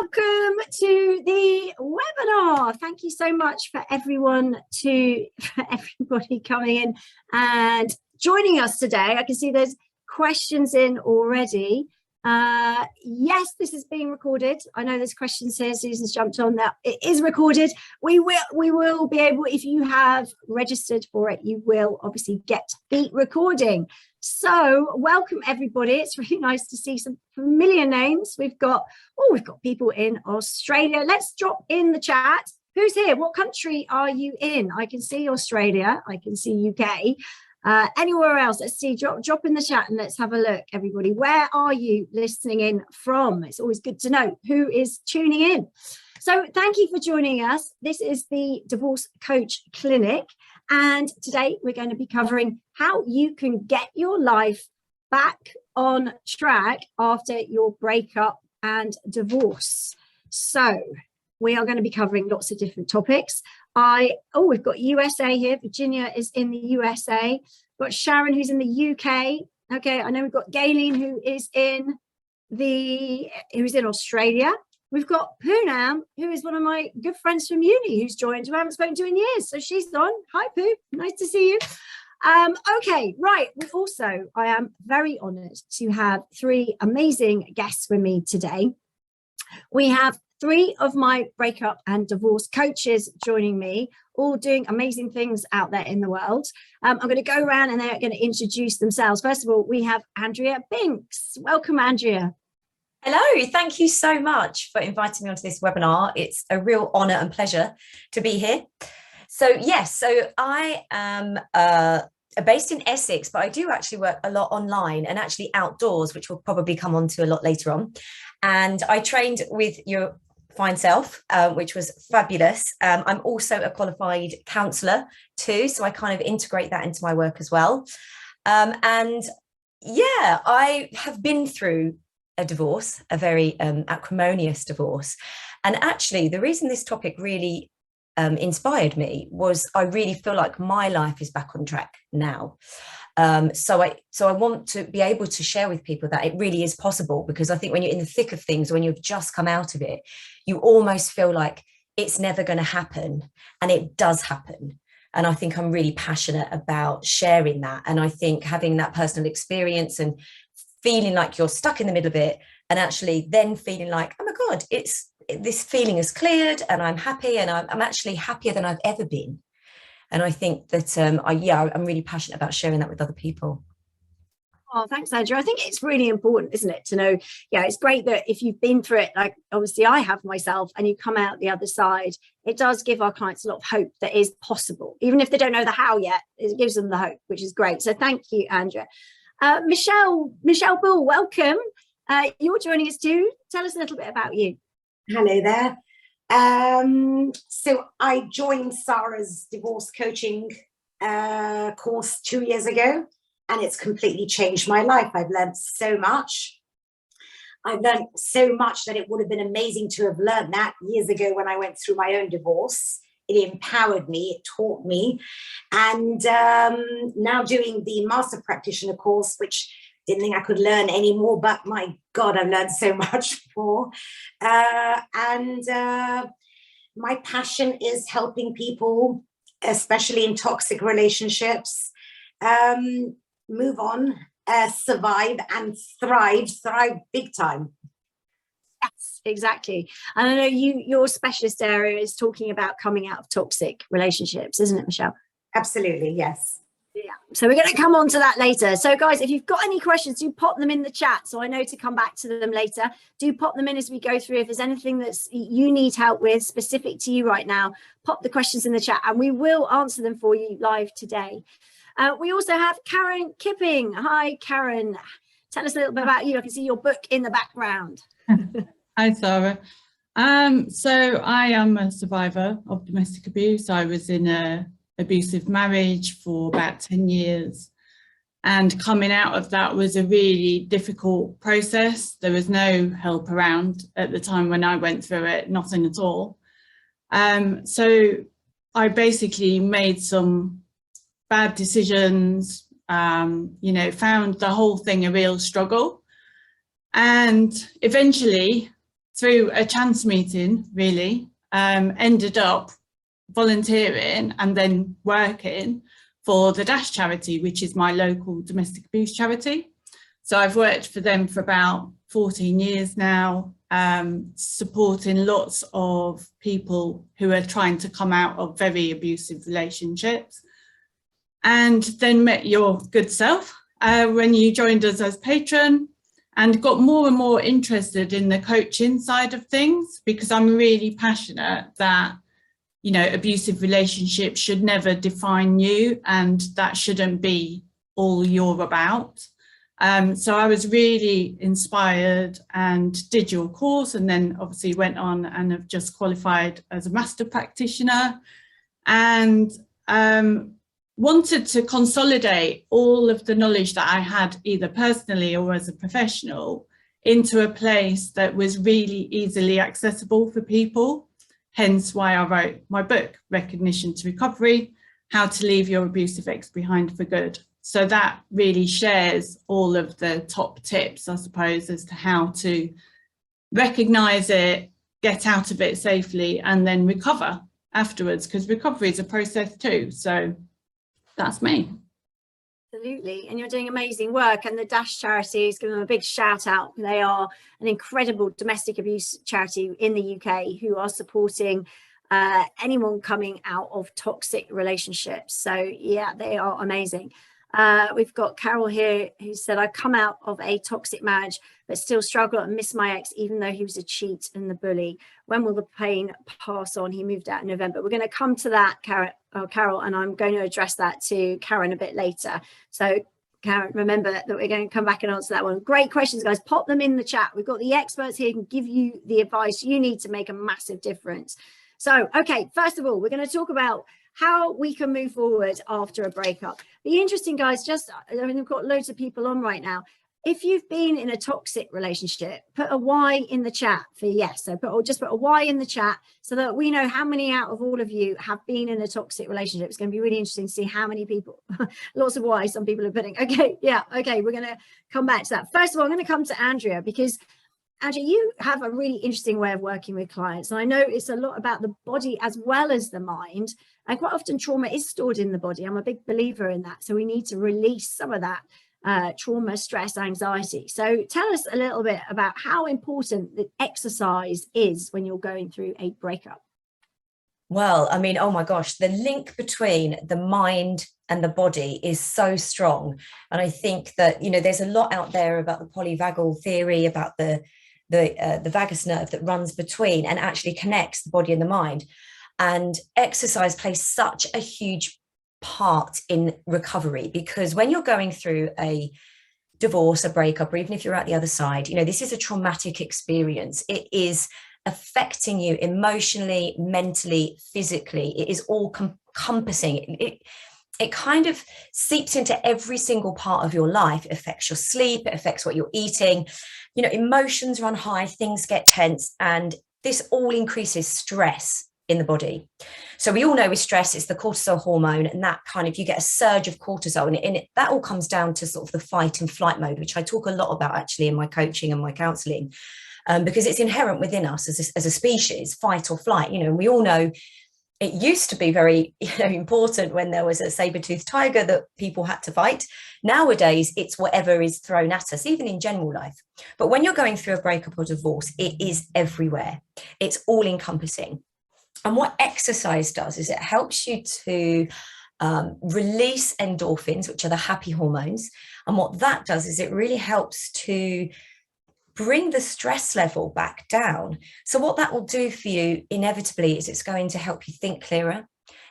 Welcome to the webinar. Thank you so much for everybody coming in and joining us today. I can see there's questions in already. Yes, this is being recorded. I know there's questions here. Susan's jumped on that. It is recorded. We will be able, if you have registered for it, you will obviously get the recording. So welcome everybody. It's really nice to see some familiar names. We've got people in Australia. Let's drop in the chat. Who's here? What country are you in? I can see Australia. I can see UK. Anywhere else? Let's see. Drop in the chat and let's have a look, everybody. Where are you listening in from? It's always good to know who is tuning in. So thank you for joining us. This is the Divorce Coach Clinic. And today we're going to be covering how you can get your life back on track after your breakup and divorce. So we are going to be covering lots of different topics. We've got USA here. Virginia is in the USA. We've got Sharon, who's in the UK. Okay, I know we've got Gayleen, who's in Australia. We've got Poonam, who is one of my good friends from uni, who's joined, who I haven't spoken to in years. So she's on. Hi, Poo. Nice to see you. Okay, right. I am very honoured to have three amazing guests with me today. We have three of my breakup and divorce coaches joining me, all doing amazing things out there in the world. I'm going to go around and they're going to introduce themselves. First of all, we have Andrea Binks. Welcome, Andrea. Hello, thank you so much for inviting me onto this webinar. It's a real honour and pleasure to be here. So I am based in Essex, but I do actually work a lot online and actually outdoors, which we'll probably come on to a lot later on. And I trained with your fine self, which was fabulous. I'm also a qualified counsellor too, so I kind of integrate that into my work as well. I have been through a divorce, a very acrimonious divorce. And actually, the reason this topic really inspired me was I really feel like my life is back on track now. So I want to be able to share with people that it really is possible, because I think when you're in the thick of things, when you've just come out of it, you almost feel like it's never going to happen, and it does happen. And I think I'm really passionate about sharing that. And I think having that personal experience and feeling like you're stuck in the middle of it, and actually then feeling like, oh my God, this feeling is cleared and I'm happy, and I'm actually happier than I've ever been. And I think that, I'm really passionate about sharing that with other people. Oh, thanks, Andrew. I think it's really important, isn't it, to know, it's great that if you've been through it, like obviously I have myself, and you come out the other side, it does give our clients a lot of hope that is possible. Even if they don't know the how yet, it gives them the hope, which is great. So thank you, Andrea. Michelle Bull, welcome. You're joining us too. Tell us a little bit about you. Hello there. So I joined Sara's divorce coaching course 2 years ago, and it's completely changed my life. I've learned so much. I've learned so much that it would have been amazing to have learned that years ago when I went through my own divorce. It empowered me, it taught me. And now doing the master practitioner course, which didn't think I could learn anymore, but my God, I've learned so much more. My passion is helping people, especially in toxic relationships, move on, survive and thrive big time. Yes, exactly. And I know your specialist area is talking about coming out of toxic relationships, isn't it, Michelle? Absolutely, yes. Yeah, so we're going to come on to that later. So guys, if you've got any questions, do pop them in the chat, so I know to come back to them later. Do pop them in as we go through. If there's anything that's you need help with specific to you right now, pop the questions in the chat and we will answer them for you live today. We also have Karen Kipping. Hi, Karen. Tell us a little bit about you. I can see your book in the background. Hi, Sara. So I am a survivor of domestic abuse. I was in an abusive marriage for about 10 years. And coming out of that was a really difficult process. There was no help around at the time when I went through it, nothing at all. So I basically made some bad decisions, found the whole thing a real struggle. And eventually through a chance meeting, really, ended up volunteering and then working for the Dash charity, which is my local domestic abuse charity. So I've worked for them for about 14 years now, supporting lots of people who are trying to come out of very abusive relationships. And then met your good self when you joined us as patron, and got more and more interested in the coaching side of things, because I'm really passionate that, you know, abusive relationships should never define you, and that shouldn't be all you're about. So I was really inspired and did your course, and then obviously went on and have just qualified as a master practitioner, and wanted to consolidate all of the knowledge that I had either personally or as a professional into a place that was really easily accessible for people. Hence why I wrote my book, Recognition to Recovery: How to Leave Your Abusive Ex Behind for Good. So that really shares all of the top tips, I suppose, as to how to recognise it, get out of it safely, and then recover afterwards, because recovery is a process too. So that's me. Absolutely, and you're doing amazing work, and the Dash charities, give them a big shout out. They are an incredible domestic abuse charity in the UK who are supporting anyone coming out of toxic relationships. So yeah, they are amazing. We've got Carol here who said, I come out of a toxic marriage but still struggle and miss my ex even though he was a cheat and the bully. When will the pain pass on? He moved out in November. We're going to come to that, Carol, and I'm going to address that to Karen a bit later. So Karen, remember that we're going to come back and answer that one. Great questions, guys. Pop them in the chat. We've got the experts here who can give you the advice you need to make a massive difference. So, okay, first of all, we're going to talk about how we can move forward after a breakup. Be interesting, guys. I mean, we've got loads of people on right now. If you've been in a toxic relationship, put a Y in the chat for yes. So just put a Y in the chat so that we know how many out of all of you have been in a toxic relationship. It's going to be really interesting to see how many people, lots of Y's some people are putting. Okay, yeah, okay, we're going to come back to that. First of all, I'm going to come to Andrea, because Andrea, you have a really interesting way of working with clients. And I know it's a lot about the body as well as the mind. And quite often trauma is stored in the body. I'm a big believer in that. So we need to release some of that trauma, stress, anxiety. So tell us a little bit about how important the exercise is when you're going through a breakup. Well, I mean, oh my gosh, the link between the mind and the body is so strong. And I think that, you know, there's a lot out there about the polyvagal theory, about the vagus nerve that runs between and actually connects the body and the mind. And exercise plays such a huge part in recovery, because when you're going through a divorce, a breakup, or even if you're at the other side, you know, this is a traumatic experience. It is affecting you emotionally, mentally, physically. It is all encompassing. It kind of seeps into every single part of your life. It affects your sleep. It affects what you're eating. You know, emotions run high, things get tense, and this all increases stress in the body. So we all know with stress, it's the cortisol hormone, and that kind of, you get a surge of cortisol, and that all comes down to sort of the fight and flight mode, which I talk a lot about actually in my coaching and my counselling, because it's inherent within us as a species, fight or flight. You know, and we all know it used to be very, you know, important when there was a saber-toothed tiger that people had to fight. Nowadays, it's whatever is thrown at us, even in general life. But when you're going through a breakup or divorce, it is everywhere. It's all encompassing. And what exercise does is it helps you to release endorphins, which are the happy hormones. And what that does is it really helps to bring the stress level back down. So what that will do for you inevitably is it's going to help you think clearer.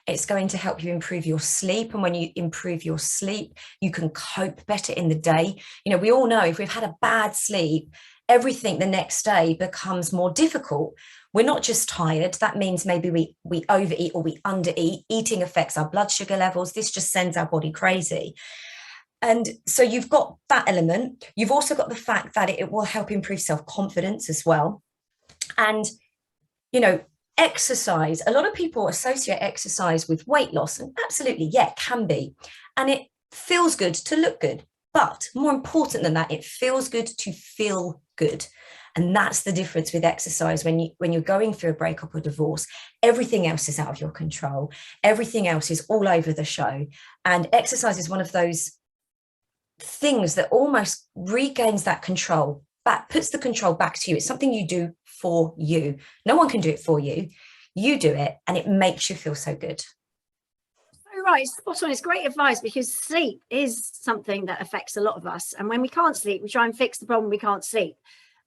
It's going to help you improve your sleep. And when you improve your sleep, you can cope better in the day. You know, we all know if we've had a bad sleep, everything the next day becomes more difficult. We're not just tired. That means maybe we overeat or we undereat. Eating affects our blood sugar levels. This just sends our body crazy. And so you've got that element. You've also got the fact that it will help improve self-confidence as well. And, you know, exercise, a lot of people associate exercise with weight loss, and absolutely, yeah, it can be. And it feels good to look good. But more important than that, it feels good to feel good. And that's the difference with exercise. When you're going through a breakup or divorce, everything else is out of your control. Everything else is all over the show. And exercise is one of those things that almost regains that control, puts the control back to you. It's something you do for you. No one can do it for you. You do it, and it makes you feel so good. Right, spot on. It's great advice, because sleep is something that affects a lot of us. And when we can't sleep, we try and fix the problem we can't sleep.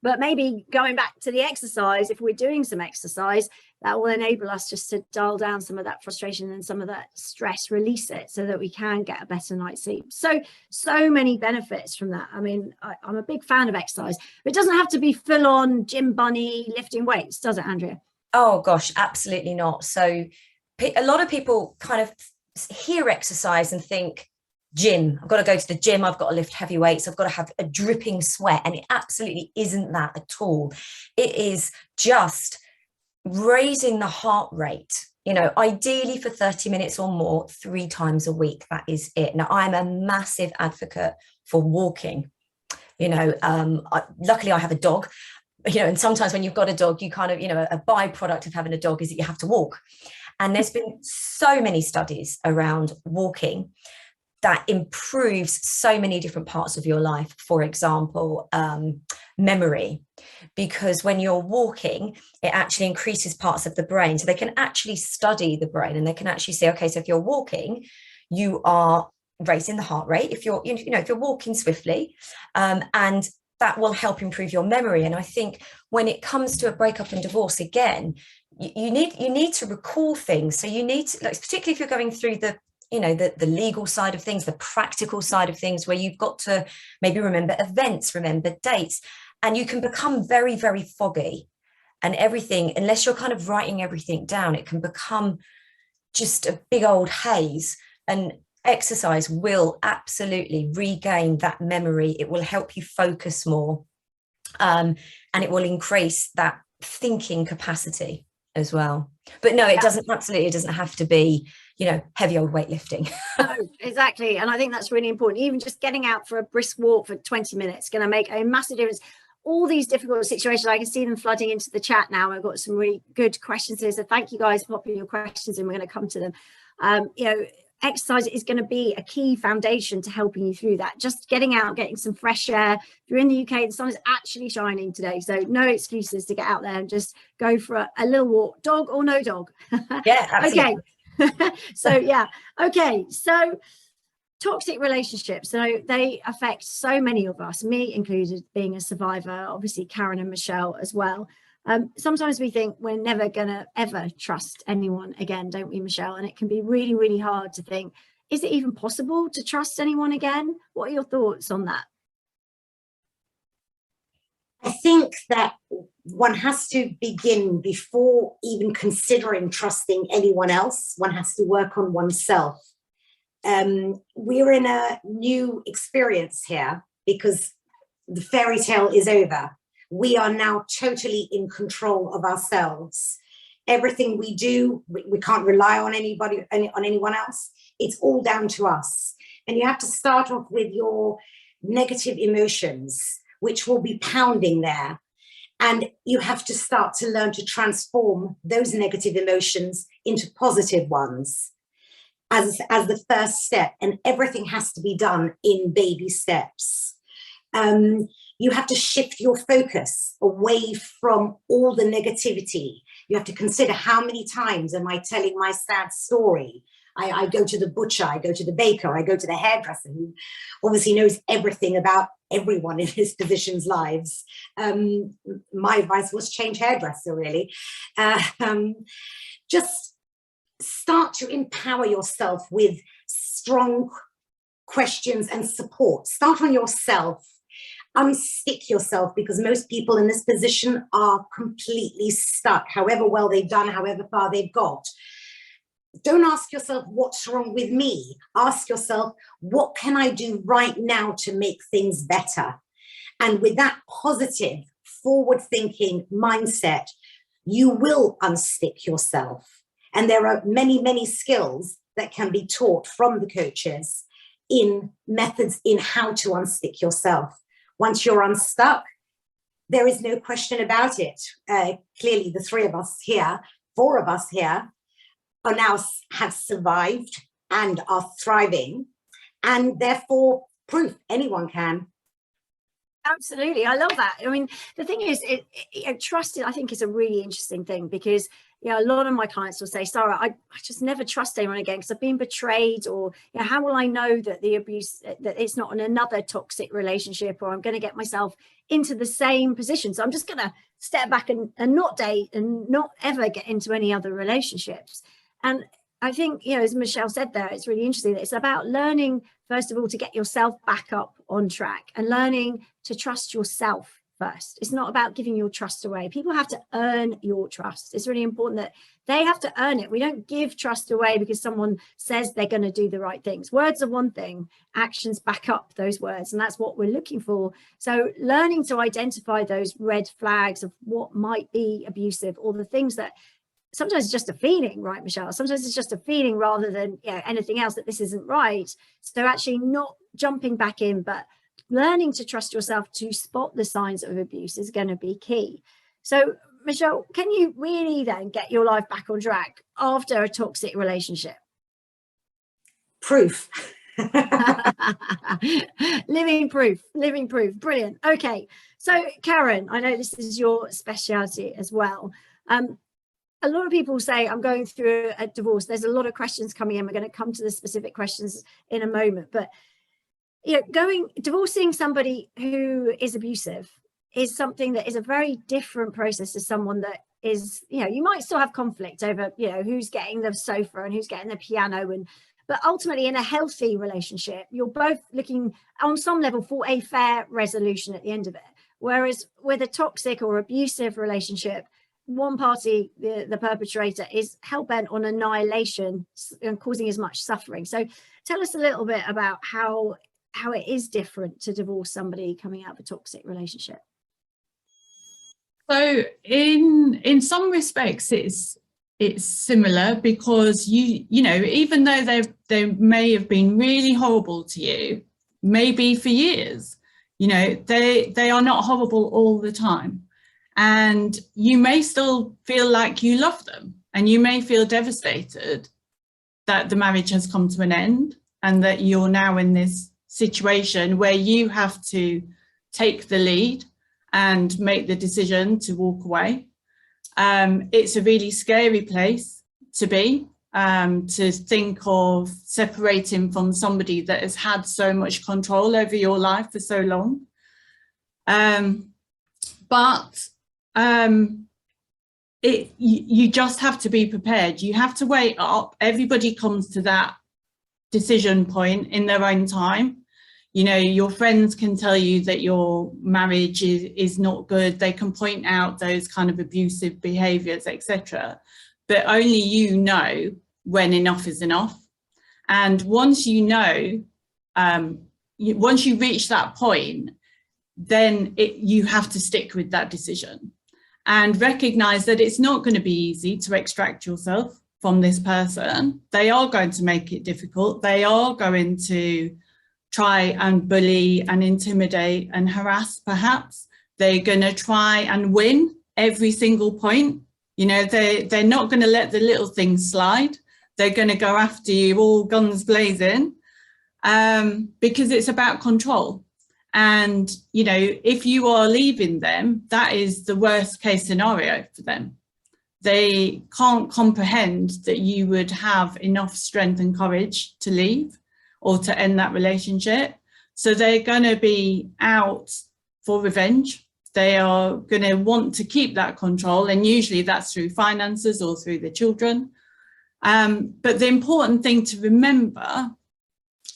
But maybe going back to the exercise, if we're doing some exercise, that will enable us just to dial down some of that frustration and some of that stress, release it, so that we can get a better night's sleep. So many benefits from that. I mean, I'm a big fan of exercise, but it doesn't have to be full on gym bunny lifting weights, does it, Andrea? Oh gosh, absolutely not. So a lot of people kind of hear exercise and think, gym, I've got to go to the gym, I've got to lift heavy weights, I've got to have a dripping sweat. And it absolutely isn't that at all. It is just raising the heart rate, ideally for 30 minutes or more, 3 times a week. That is it. Now, I'm a massive advocate for walking. Luckily I have a dog, and sometimes when you've got a dog, you kind of, a byproduct of having a dog is that you have to walk. And there's been so many studies around walking that improves so many different parts of your life. For example, memory, because when you're walking, it actually increases parts of the brain. So they can actually study the brain, and they can actually say, okay, so if you're walking, you are raising the heart rate. If you're walking swiftly, and that will help improve your memory. And I think when it comes to a breakup and divorce, again, you need to recall things. So you need to, particularly if you're going through the legal side of things, the practical side of things, where you've got to maybe remember events, remember dates, and you can become very, very foggy, and everything, unless you're kind of writing everything down, it can become just a big old haze. And exercise will absolutely regain that memory. It will help you focus more, and it will increase that thinking capacity as well. But no, it doesn't have to be, heavy old weightlifting. No, exactly. And I think that's really important. Even just getting out for a brisk walk for 20 minutes going to make a massive difference. All these difficult situations, I can see them flooding into the chat now. I've got some really good questions here. So thank you guys for popping your questions in. We're going to come to them. Exercise is going to be a key foundation to helping you through that. Just getting out, getting some fresh air. If you're in the UK, the sun is actually shining today, so no excuses to get out there and just go for a little walk, dog or no dog. Yeah, absolutely. Okay. So toxic relationships, so they affect so many of us, me included, being a survivor, obviously Karen and Michelle as well. Sometimes we think we're never gonna ever trust anyone again, don't we, Michelle? And it can be really, really hard to think, is it even possible to trust anyone again? What are your thoughts on that? I think that one has to begin, before even considering trusting anyone else, one has to work on oneself. We're in a new experience here because the fairy tale is over. We are now totally in control of ourselves. Everything we do, we can't rely on anybody, on anyone else. It's all down to us. And you have to start off with your negative emotions, which will be pounding there. And you have to start to learn to transform those negative emotions into positive ones as the first step. And everything has to be done in baby steps. You have to shift your focus away from all the negativity. You have to consider, how many times am I telling my sad story? I go to the butcher, I go to the baker, I go to the hairdresser, who obviously knows everything about everyone in his physicians' lives. My advice was change hairdresser, really. Just start to empower yourself with strong questions and support. Start on yourself. Unstick yourself, because most people in this position are completely stuck, however well they've done, however far they've got. Don't ask yourself, what's wrong with me? Ask yourself, what can I do right now to make things better? And with that positive, forward-thinking mindset, you will unstick yourself. And there are many, many skills that can be taught from the coaches in methods in how to unstick yourself. Once you're unstuck, there is no question about it. Clearly, the three of us here, four of us here, are now have survived and are thriving, and therefore proof anyone can. Absolutely, I love that. I mean, the thing is, trust, I think, is a really interesting thing, because a lot of my clients will say, Sara, I just never trust anyone again because I've been betrayed, or how will I know that the abuse, that it's not in another toxic relationship, or I'm going to get myself into the same position, so I'm just going to step back and not date and not ever get into any other relationships. And I think, as Michelle said there, it's really interesting that it's about learning, first of all, to get yourself back up on track and learning to trust yourself first. It's not about giving your trust away. People have to earn your trust. It's really important that they have to earn it. We don't give trust away because someone says they're going to do the right things. Words are one thing, actions back up those words, and that's what we're looking for. So learning to identify those red flags of what might be abusive, or the things that sometimes it's just a feeling, right, Michelle? Sometimes it's just a feeling rather than anything else, that this isn't right. So actually not jumping back in, but learning to trust yourself to spot the signs of abuse is going to be key. So, Michelle, can you really then get your life back on track after a toxic relationship? Proof. Living proof. Brilliant. Okay. So, Karen, I know this is your specialty as well. A lot of people say, I'm going through a divorce. There's a lot of questions coming in. We're going to come to the specific questions in a moment. But divorcing somebody who is abusive is something that is a very different process to someone that is, you might still have conflict over, who's getting the sofa and who's getting the piano. But ultimately, in a healthy relationship, you're both looking on some level for a fair resolution at the end of it. Whereas with a toxic or abusive relationship, one party, the perpetrator, is hell-bent on annihilation and causing as much suffering. So tell us a little bit about how it is different to divorce somebody coming out of a toxic relationship. So in some respects it's similar, because even though they may have been really horrible to you, maybe for years, they are not horrible all the time. And you may still feel like you love them, and you may feel devastated that the marriage has come to an end and that you're now in this situation where you have to take the lead and make the decision to walk away. It's a really scary place to be, to think of separating from somebody that has had so much control over your life for so long. But you just have to be prepared. You have to wait up. Everybody comes to that decision point in their own time. Your friends can tell you that your marriage is not good. They can point out those kind of abusive behaviors, etc. But only you know when enough is enough. And once once you reach that point, then you have to stick with that decision and recognize that it's not going to be easy to extract yourself from this person. They are going to make it difficult. They are going to try and bully and intimidate and harass, perhaps. They're going to try and win every single point. They're not going to let the little things slide. They're going to go after you all guns blazing, because it's about control. And, if you are leaving them, that is the worst case scenario for them. They can't comprehend that you would have enough strength and courage to leave or to end that relationship. So they're going to be out for revenge. They are going to want to keep that control. And usually that's through finances or through the children. But the important thing to remember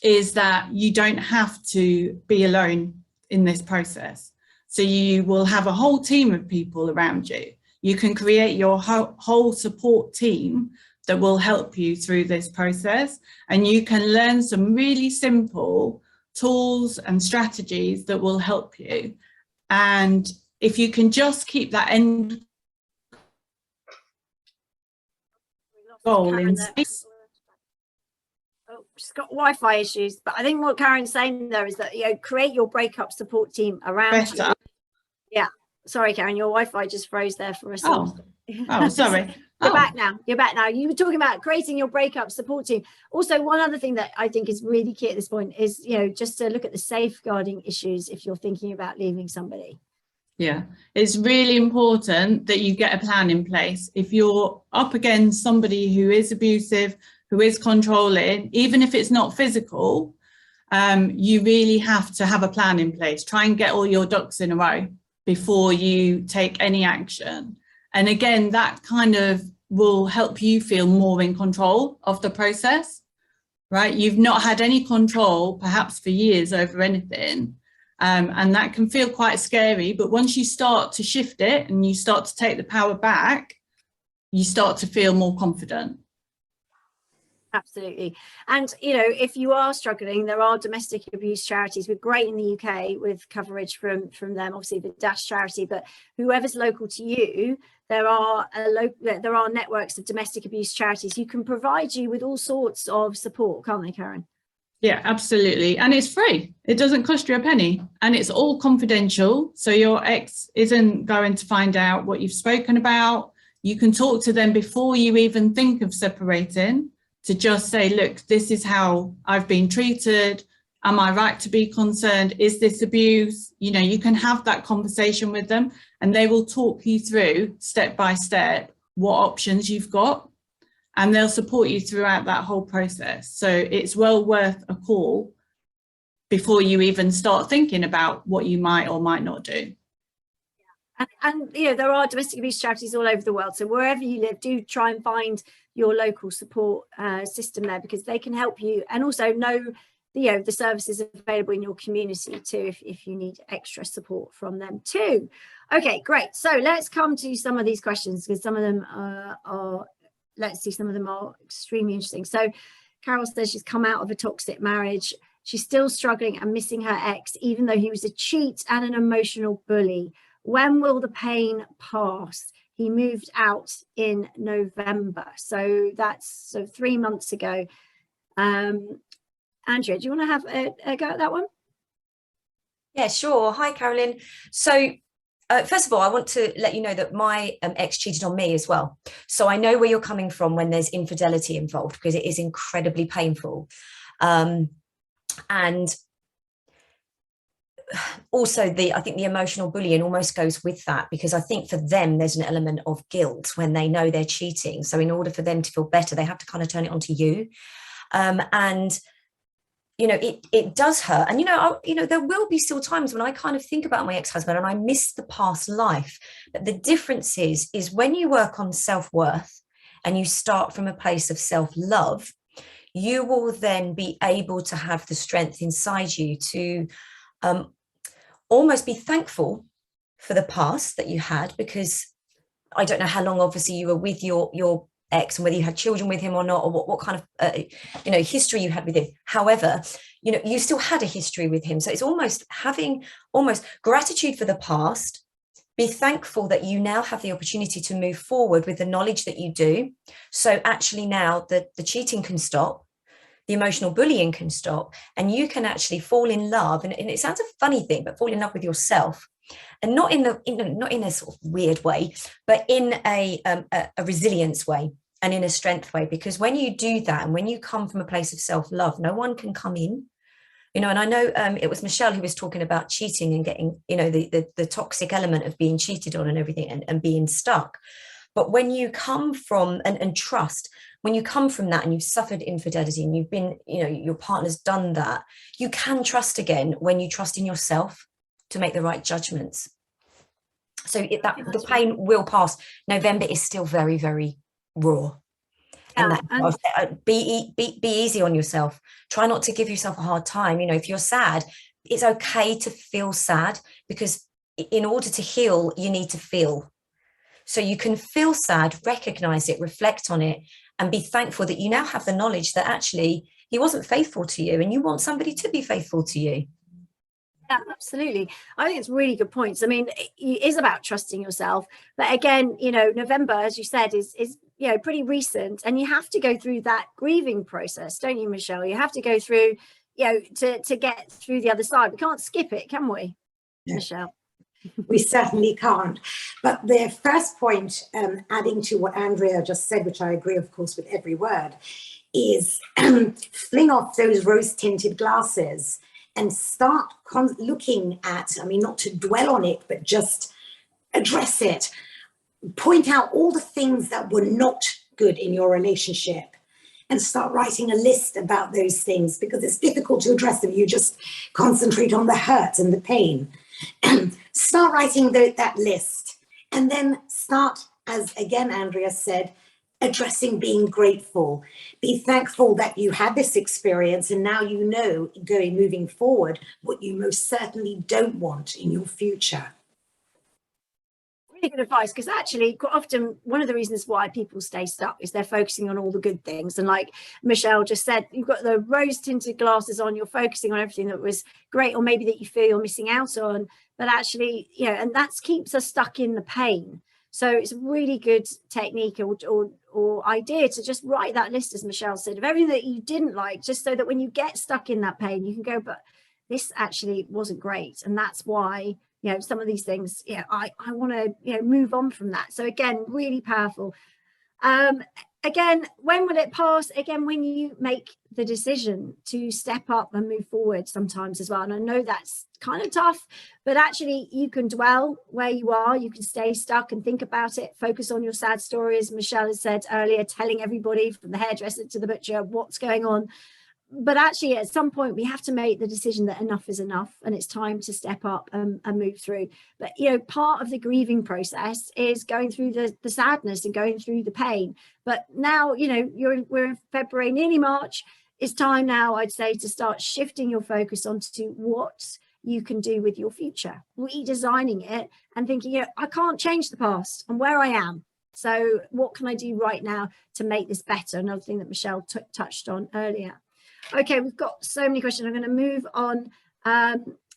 is that you don't have to be alone in this process. So you will have a whole team of people around you. You can create your whole support team that will help you through this process. And you can learn some really simple tools and strategies that will help you. And if you can just keep that end goal in space. Oh, she's got Wi-Fi issues, but I think what Karen's saying there is that create your breakup support team around you. Yeah, Sorry, Karen, your Wi-Fi just froze there for us. Oh, sorry. You're back now. You're back now. You were talking about creating your breakup support team. Also, one other thing that I think is really key at this point is, just to look at the safeguarding issues if you're thinking about leaving somebody. Yeah, it's really important that you get a plan in place. If you're up against somebody who is abusive, who is controlling, even if it's not physical, you really have to have a plan in place. Try and get all your ducks in a row before you take any action. And again, that kind of will help you feel more in control of the process, right? You've not had any control, perhaps for years, over anything. And that can feel quite scary. But once you start to shift it and you start to take the power back, you start to feel more confident. Absolutely. And, if you are struggling, there are domestic abuse charities. We're great in the UK with coverage from them, obviously the Dash charity, but whoever's local to you, there are networks of domestic abuse charities who can provide you with all sorts of support, can't they, Karen? Yeah, absolutely. And it's free. It doesn't cost you a penny, and it's all confidential. So your ex isn't going to find out what you've spoken about. You can talk to them before you even think of separating, to just say, look, this is how I've been treated. Am I right to be concerned? Is this abuse? You can have that conversation with them, and they will talk you through step by step what options you've got, and they'll support you throughout that whole process. So it's well worth a call before you even start thinking about what you might or might not do. And there are domestic abuse charities all over the world. So wherever you live, do try and find your local support system there, because they can help you, and also know the services available in your community too, if you need extra support from them too. Okay, great. So let's come to some of these questions, because some of them are extremely interesting. So Carol says she's come out of a toxic marriage. She's still struggling and missing her ex, even though he was a cheat and an emotional bully. When will the pain pass? He moved out in November. So that's 3 months ago. Andrea, do you want to have a go at that one? Yeah, sure. Hi, Carolyn. So first of all, I want to let you know that my ex cheated on me as well. So I know where you're coming from when there's infidelity involved, because it is incredibly painful. And also I think the emotional bullying almost goes with that, because I think for them there's an element of guilt when they know they're cheating. So in order for them to feel better, they have to kind of turn it onto you. And it does hurt. And there will be still times when I kind of think about my ex-husband and I miss the past life. But the difference is when you work on self-worth and you start from a place of self-love, you will then be able to have the strength inside you to almost be thankful for the past that you had, because I don't know how long obviously you were with your ex and whether you had children with him or not, or what kind of history you had with him. However, you still had a history with him. So it's almost having gratitude for the past, be thankful that you now have the opportunity to move forward with the knowledge that you do. So actually now the cheating can stop, the emotional bullying can stop, and you can actually fall in love. And it sounds a funny thing, but fall in love with yourself, and not in a sort of weird way, but in a resilience way and in a strength way. Because when you do that, and when you come from a place of self-love, no one can come in. And I know it was Michelle who was talking about cheating and getting, the toxic element of being cheated on and everything, and being stuck. But when you come from and trust, when you come from that and you've suffered infidelity and you've been, your partner's done that, you can trust again when you trust in yourself to make the right judgments. So the pain will pass. November is still very, very raw. And be easy on yourself. Try not to give yourself a hard time. If you're sad, it's okay to feel sad, because in order to heal, you need to feel. So you can feel sad, recognize it, reflect on it, and be thankful that you now have the knowledge that actually he wasn't faithful to you, and you want somebody to be faithful to you. Yeah, absolutely. I think it's really good points. I mean, it is about trusting yourself. But again, November, as you said, is pretty recent, and you have to go through that grieving process, don't you, Michelle? You have to go through, to get through the other side. We can't skip it, can we, Michelle? We certainly can't. But the first point, adding to what Andrea just said, which I agree, of course, with every word, is fling off those rose-tinted glasses and start looking at, I mean, not to dwell on it, but just address it. Point out all the things that were not good in your relationship and start writing a list about those things, because it's difficult to address them. You just concentrate on the hurt and the pain. Start writing that list, and then start, as again Andrea said, addressing being grateful. Be thankful that you had this experience, and now you know, moving forward, what you most certainly don't want in your future. Really good advice, because actually quite often one of the reasons why people stay stuck is they're focusing on all the good things, and like Michelle just said, you've got the rose tinted glasses on, you're focusing on everything that was great or maybe that you feel you're missing out on, but actually, you know, and that keeps us stuck in the pain. So it's a really good technique or idea to just write that list, as Michelle said, of everything that you didn't like, just so that when you get stuck in that pain, you can go, but this actually wasn't great, and that's why, you know, some of these things, yeah, I want to, you know, move on from that. So again, really powerful. Again, when will it pass? Again, when you make the decision to step up and move forward sometimes as well. And I know that's kind of tough, but actually you can dwell where you are, you can stay stuck and think about it, focus on your sad stories. Michelle has said earlier, telling everybody from the hairdresser to the butcher what's going on. But actually, at some point, we have to make the decision that enough is enough, and it's time to step up and move through. But, you know, part of the grieving process is going through the sadness and going through the pain. But now, you know, we're in February, nearly March. It's time now, I'd say, to start shifting your focus onto what you can do with your future, redesigning it and thinking, you know, I can't change the past and where I am. So what can I do right now to make this better? Another thing that Michelle touched on earlier. Okay, we've got so many questions. I'm going to move on.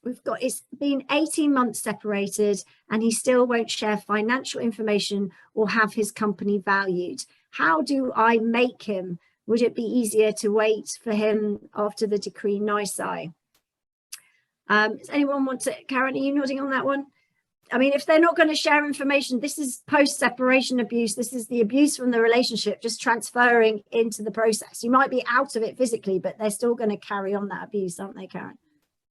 It's been 18 months separated and he still won't share financial information or have his company valued. How do I make him? Would it be easier to wait for him after the decree nisi? Does anyone want to, Karen, are you nodding on that one? I mean, if they're not going to share information, this is post-separation abuse. This is the abuse from the relationship just transferring into the process. You might be out of it physically, but they're still going to carry on that abuse, aren't they, Karen?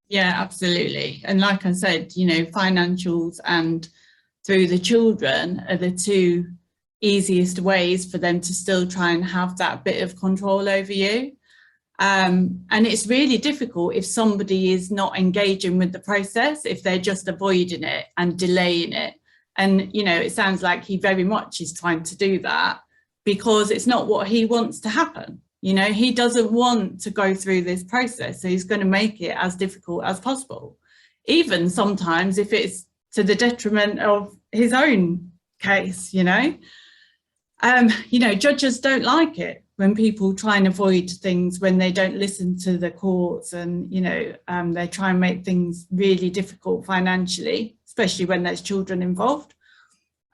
Yeah, absolutely. And like I said, you know, financials and through the children are the two easiest ways for them to still try and have that bit of control over you. And it's really difficult if somebody is not engaging with the process, if they're just avoiding it and delaying it. And, you know, it sounds like he very much is trying to do that because it's not what he wants to happen. You know, he doesn't want to go through this process. So he's going to make it as difficult as possible, even sometimes if it's to the detriment of his own case, you know. Judges don't like it when people try and avoid things, when they don't listen to the courts and, you know, they try and make things really difficult financially, especially when there's children involved.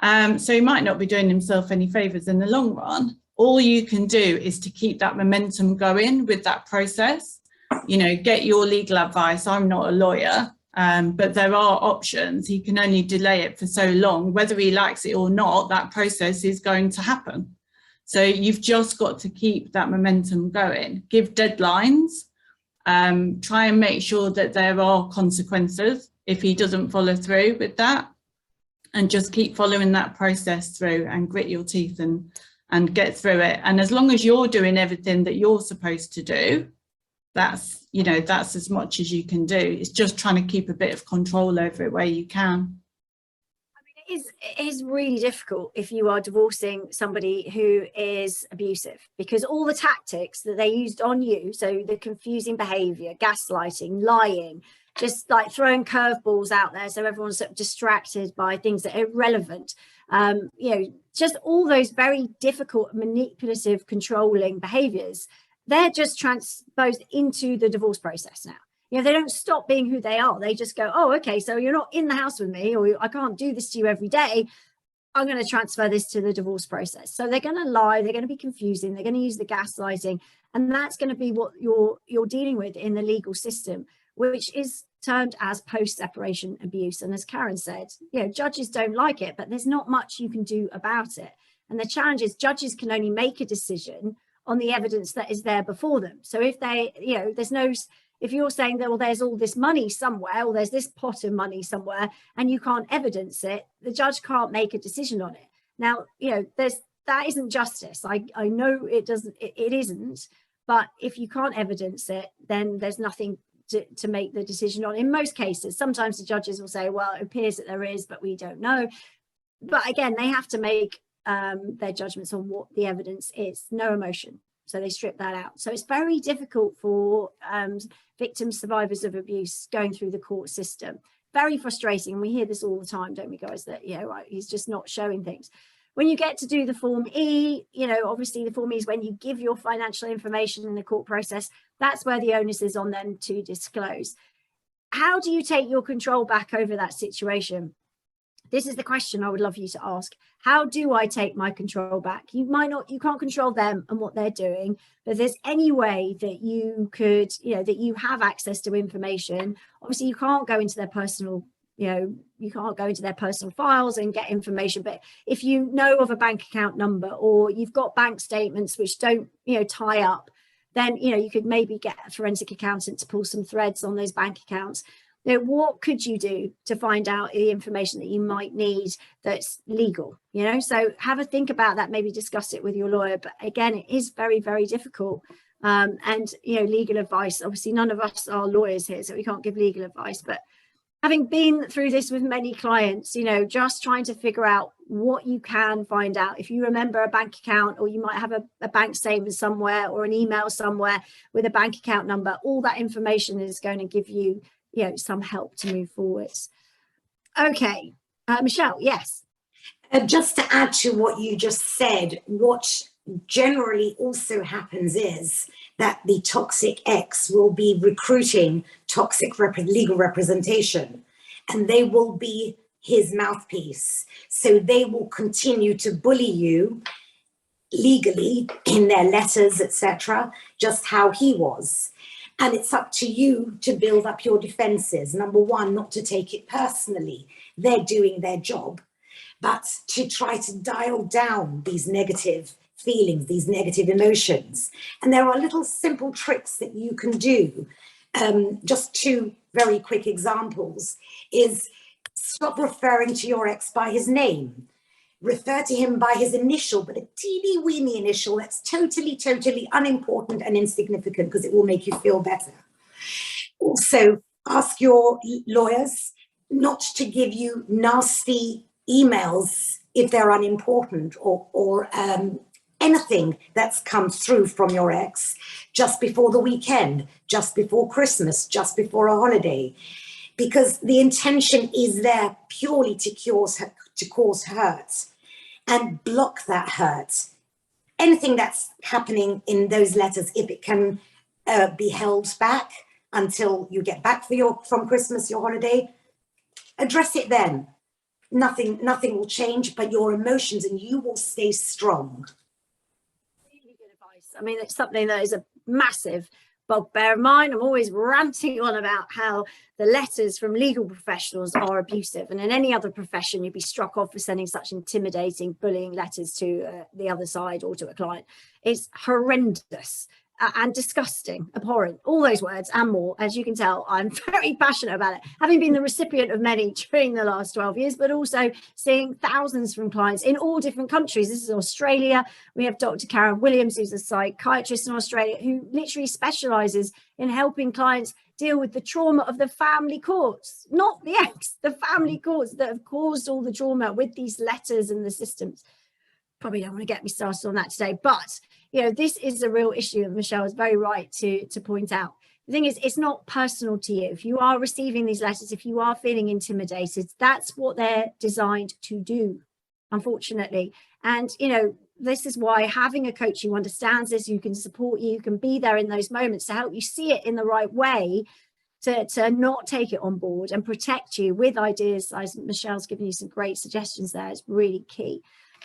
So he might not be doing himself any favours in the long run. All you can do is to keep that momentum going with that process. You know, get your legal advice. I'm not a lawyer, but there are options. He can only delay it for so long. Whether he likes it or not, that process is going to happen. So you've just got to keep that momentum going, give deadlines, try and make sure that there are consequences if he doesn't follow through with that, and just keep following that process through and grit your teeth and get through it. And as long as you're doing everything that you're supposed to do, that's as much as you can do. It's just trying to keep a bit of control over it where you can. It is really difficult if you are divorcing somebody who is abusive, because all the tactics that they used on you, so the confusing behavior, gaslighting, lying, just like throwing curveballs out there so everyone's sort of distracted by things that are irrelevant, just all those very difficult, manipulative, controlling behaviors, they're just transposed into the divorce process now. You know, they don't stop being who they are. They just go, oh, okay, so you're not in the house with me, or I can't do this to you every day. I'm going to transfer this to the divorce process. So they're going to lie, they're going to be confusing, they're going to use the gaslighting, and that's going to be what you're dealing with in the legal system, which is termed as post-separation abuse. And as Karen said, you know, judges don't like it, but there's not much you can do about it. And the challenge is judges can only make a decision on the evidence that is there before them. So if they, you know, if you're saying that, well, there's all this money somewhere, or there's this pot of money somewhere, and you can't evidence it, the judge can't make a decision on it. Now, you know, that isn't justice. I know it isn't, but if you can't evidence it, then there's nothing to make the decision on. In most cases, sometimes the judges will say, well, it appears that there is, but we don't know. But again, they have to make their judgments on what the evidence is, no emotion. So they strip that out. So it's very difficult for victims, survivors of abuse going through the court system. Very frustrating. And we hear this all the time, don't we, guys, that, you know, right, he's just not showing things. When you get to do the Form E, you know, obviously the Form E is when you give your financial information in the court process. That's where the onus is on them to disclose. How do you take your control back over that situation? This is the question I would love you to ask. How do I take my control back? You can't control them and what they're doing, but if there's any way that you could, you know, that you have access to information. Obviously, you can't go into their personal, you know, you can't go into their personal files and get information. But if you know of a bank account number, or you've got bank statements which don't, you know, tie up, then, you know, you could maybe get a forensic accountant to pull some threads on those bank accounts. You know, what could you do to find out the information that you might need that's legal, you know? So have a think about that, maybe discuss it with your lawyer. But again, it is very, very difficult. And, you know, legal advice, obviously none of us are lawyers here, so we can't give legal advice. But having been through this with many clients, you know, just trying to figure out what you can find out. If you remember a bank account, or you might have a bank statement somewhere, or an email somewhere with a bank account number, all that information is going to give you, you know, some help to move forwards. Okay, Michelle, yes. Just to add to what you just said, what generally also happens is that the toxic ex will be recruiting toxic legal representation, and they will be his mouthpiece. So they will continue to bully you legally in their letters, etc., just how he was. And it's up to you to build up your defenses. Number one, not to take it personally. They're doing their job, but to try to dial down these negative feelings, these negative emotions. And there are little simple tricks that you can do. Just two very quick examples is stop referring to your ex by his name. Refer to him by his initial, but a teeny weeny initial that's totally, totally unimportant and insignificant, because it will make you feel better. Also, ask your lawyers not to give you nasty emails if they're unimportant, or anything that's come through from your ex just before the weekend, just before Christmas, just before a holiday, because the intention is there purely to cause hurt and block that hurt. Anything that's happening in those letters, if it can be held back until you get back from Christmas, your holiday, address it then. Nothing will change but your emotions, and you will stay strong. Really good advice. I mean, it's something that is a massive bugbear of mine. I'm always ranting on about how the letters from legal professionals are abusive, and in any other profession you'd be struck off for sending such intimidating, bullying letters to the other side or to a client. It's horrendous and disgusting, abhorrent, all those words and more. As you can tell, I'm very passionate about it, having been the recipient of many during the last 12 years, but also seeing thousands from clients in all different countries. This is Australia. We have Dr. Karen Williams, who's a psychiatrist in Australia, who literally specializes in helping clients deal with the trauma of the family courts, not the ex, the family courts that have caused all the trauma with these letters and the systems. Probably don't want to get me started on that today, but you know, this is a real issue, and Michelle is very right to point out. The thing is, it's not personal to you. If you are receiving these letters, if you are feeling intimidated, that's what they're designed to do, unfortunately. And you know, this is why having a coach who understands this, who can support you, can be there in those moments to help you see it in the right way, to not take it on board and protect you with ideas. As Michelle's given you some great suggestions there, it's really key.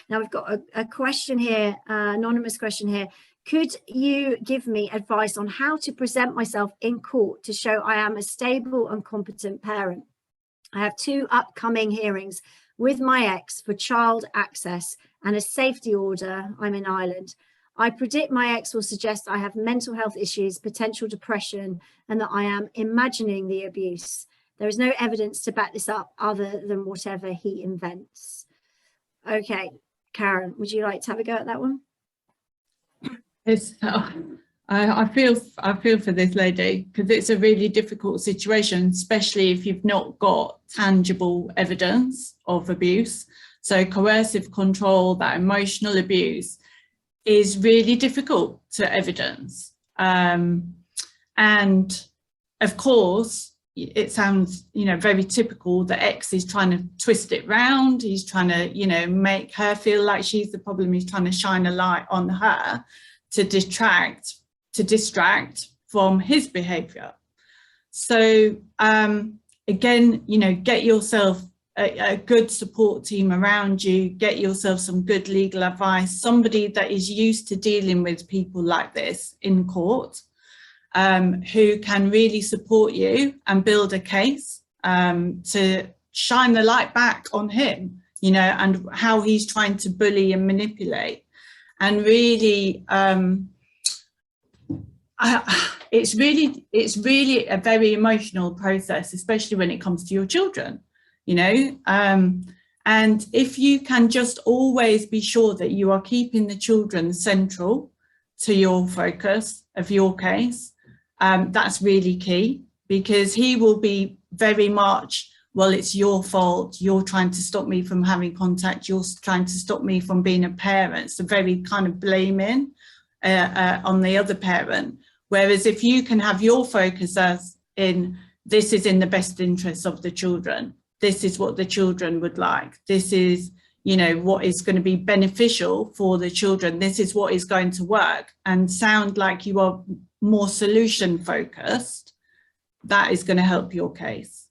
Now we've got a question here, anonymous question here. Could you give me advice on how to present myself in court to show I am a stable and competent parent? I have 2 upcoming hearings with my ex for child access and a safety order. I'm in Ireland. I predict my ex will suggest I have mental health issues, potential depression, and that I am imagining the abuse. There is no evidence to back this up other than whatever he invents. Okay, Karen, would you like to have a go at that one? It's, I feel for this lady, because it's a really difficult situation, especially if you've not got tangible evidence of abuse. So coercive control, that emotional abuse, is really difficult to evidence. And of course, it sounds, very typical. The ex is trying to twist it round. He's trying to, make her feel like she's the problem. He's trying to shine a light on her to distract from his behavior. So again, get yourself a good support team around you, get yourself some good legal advice, somebody that is used to dealing with people like this in court, who can really support you and build a case to shine the light back on him, and how he's trying to bully and manipulate. And really, it's really a very emotional process, especially when it comes to your children, and if you can just always be sure that you are keeping the children central to your focus of your case, that's really key, because he will be very much, well, it's your fault, you're trying to stop me from having contact, you're trying to stop me from being a parent. So very kind of blaming on the other parent. Whereas if you can have your focus as in, this is in the best interests of the children, this is what the children would like, this is, what is going to be beneficial for the children, this is what is going to work, and sound like you are more solution focused, that is going to help your case.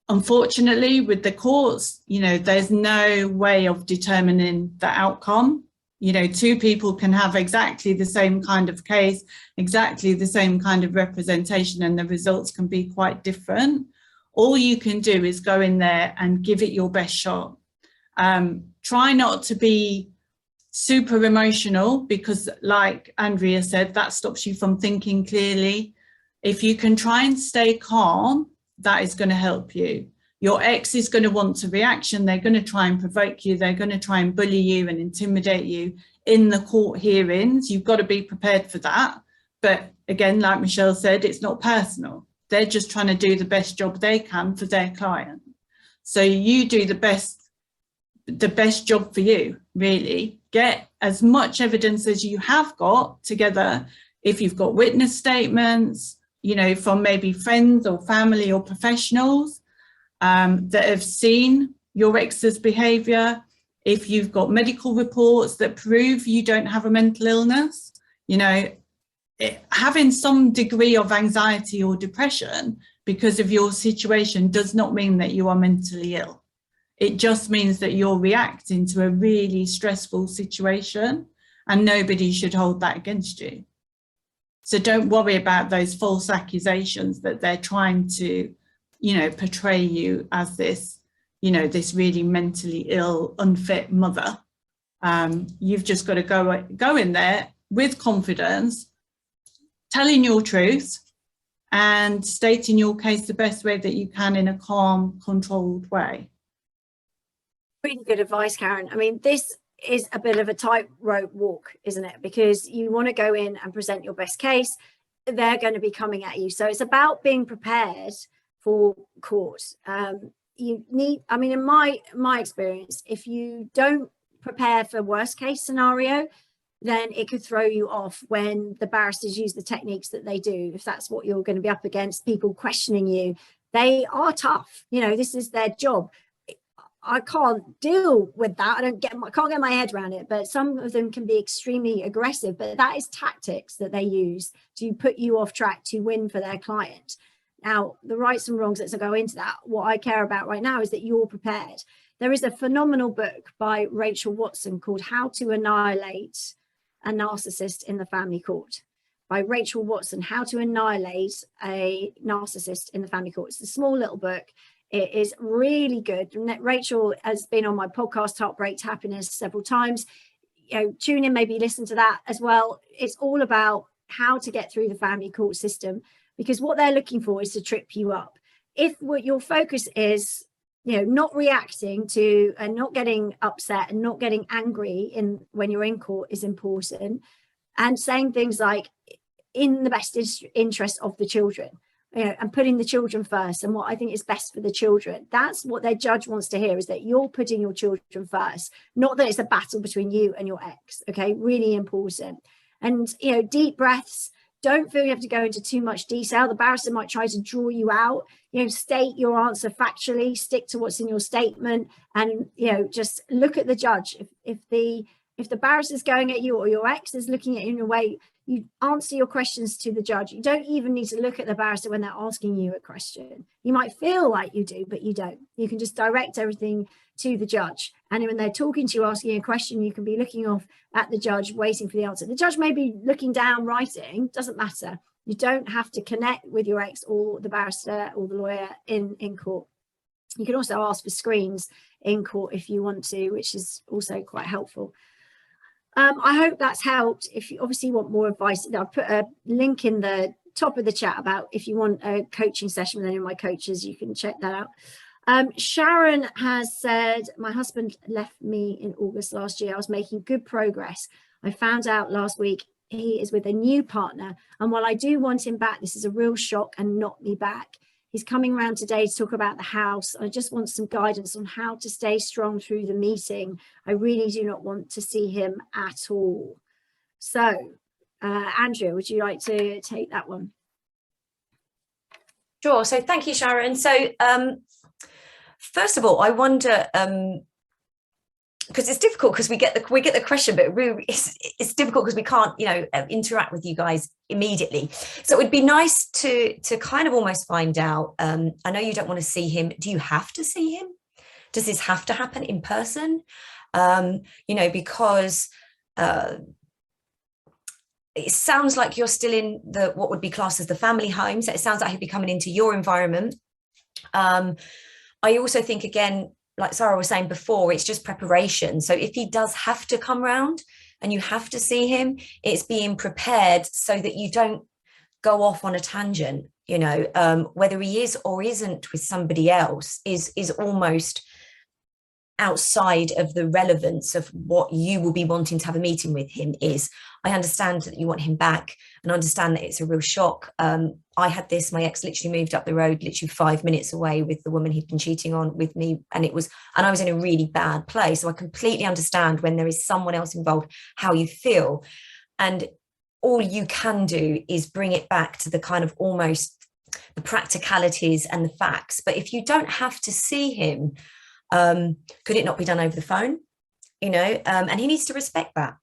Unfortunately, with the courts, there's no way of determining the outcome. 2 people can have exactly the same kind of case, exactly the same kind of representation, and the results can be quite different. All you can do is go in there and give it your best shot. Try not to be super emotional, because like Andrea said, that stops you from thinking clearly. If you can try and stay calm, that is going to help you. Your ex is going to want a reaction. They're going to try and provoke you. They're going to try and bully you and intimidate you in the court hearings. You've got to be prepared for that. But again, like Michelle said, it's not personal. They're just trying to do the best job they can for their client. So you do the best job for you, really. Get as much evidence as you have got together. If you've got witness statements, from maybe friends or family or professionals that have seen your ex's behaviour, if you've got medical reports that prove you don't have a mental illness, having some degree of anxiety or depression because of your situation does not mean that you are mentally ill. It just means that you're reacting to a really stressful situation, and nobody should hold that against you. So don't worry about those false accusations that they're trying to, portray you as this, this really mentally ill, unfit mother. You've just got to go in there with confidence, telling your truth and stating your case the best way that you can in a calm, controlled way. Really good advice, Karen. I mean, this is a bit of a tightrope walk, isn't it? Because you want to go in and present your best case. They're going to be coming at you. So it's about being prepared for court. You need, I mean, in my experience, if you don't prepare for worst case scenario, then it could throw you off when the barristers use the techniques that they do. If that's what you're going to be up against, people questioning you, they are tough. This is their job. I can't deal with that. I can't get my head around it, but some of them can be extremely aggressive, but that is tactics that they use to put you off track to win for their client. Now, the rights and wrongs that go into that, what I care about right now is that you're prepared. There is a phenomenal book by Rachel Watson called How to Annihilate a Narcissist in the Family Court by Rachel Watson, How to Annihilate a Narcissist in the Family Court. It's a small little book. It is really good. Rachel has been on my podcast, Heartbreak to Happiness, several times. Tune in, maybe listen to that as well. It's all about how to get through the family court system, because what they're looking for is to trip you up. If what your focus is, not reacting to and not getting upset and not getting angry when you're in court is important, and saying things like, in the best interest of the children, and putting the children first and what I think is best for the children. That's what their judge wants to hear, is that you're putting your children first, not that it's a battle between you and your ex. Okay, really important. And, deep breaths. Don't feel you have to go into too much detail. The barrister might try to draw you out. State your answer factually, stick to what's in your statement, and, just look at the judge. If the barrister's going at you or your ex is looking at you in a way, you answer your questions to the judge. You don't even need to look at the barrister when they're asking you a question. You might feel like you do, but you don't. You can just direct everything to the judge. And when they're talking to you, asking a question, you can be looking off at the judge, waiting for the answer. The judge may be looking down, writing, doesn't matter. You don't have to connect with your ex or the barrister or the lawyer in court. You can also ask for screens in court if you want to, which is also quite helpful. I hope that's helped. If you obviously want more advice, I'll put a link in the top of the chat about if you want a coaching session with any of my coaches, you can check that out. Sharon has said, my husband left me in August last year. I was making good progress. I found out last week he is with a new partner. And while I do want him back, this is a real shock and knocked me back. He's coming around today to talk about the house. I just want some guidance on how to stay strong through the meeting. I really do not want to see him at all. So, Andrea, would you like to take that one? Sure. So thank you, Sharon. So first of all, I wonder, because it's difficult because we get the question, but really it's difficult because we can't, interact with you guys immediately. So it would be nice to kind of almost find out. I know you don't want to see him. Do you have to see him? Does this have to happen in person? Because it sounds like you're still in what would be classed as the family home. So it sounds like he'd be coming into your environment. I also think, again, like Sara was saying before, it's just preparation. So if he does have to come round and you have to see him, it's being prepared so that you don't go off on a tangent. Whether he is or isn't with somebody else is almost outside of the relevance of what you will be wanting to have a meeting with him is. I understand that you want him back and understand that it's a real shock. I had this, my ex literally moved up the road, literally 5 minutes away with the woman he'd been cheating on with me. And I was in a really bad place. So I completely understand when there is someone else involved, how you feel. And all you can do is bring it back to the kind of almost the practicalities and the facts. But if you don't have to see him, could it not be done over the phone? And he needs to respect that.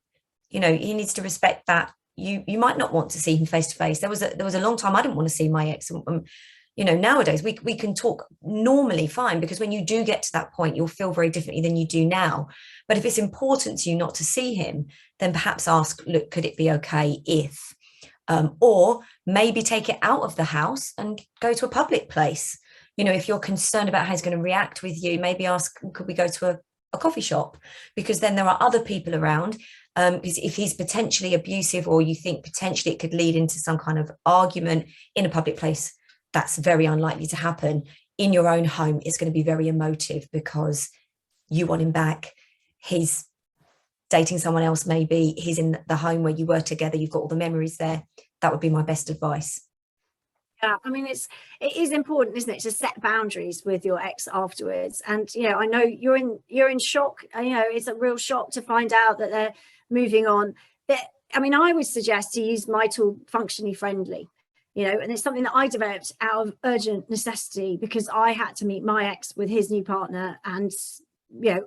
He needs to respect that you might not want to see him face to face. There was a long time I didn't want to see my ex. Nowadays we can talk normally fine, because when you do get to that point, you'll feel very differently than you do now. But if it's important to you not to see him, then perhaps ask, look, could it be okay if, or maybe take it out of the house and go to a public place. If you're concerned about how he's going to react with you, maybe ask, could we go to a coffee shop? Because then there are other people around. Because if he's potentially abusive, or you think potentially it could lead into some kind of argument in a public place, that's very unlikely to happen. In your own home, it's going to be very emotive because you want him back. He's dating someone else, maybe. He's in the home where you were together. You've got all the memories there. That would be my best advice. Yeah, I mean, it is important, isn't it, to set boundaries with your ex afterwards. And I know you're in shock. It's a real shock to find out that they're moving on. But I mean, I would suggest to use my tool, Functionally Friendly. And it's something that I developed out of urgent necessity, because I had to meet my ex with his new partner and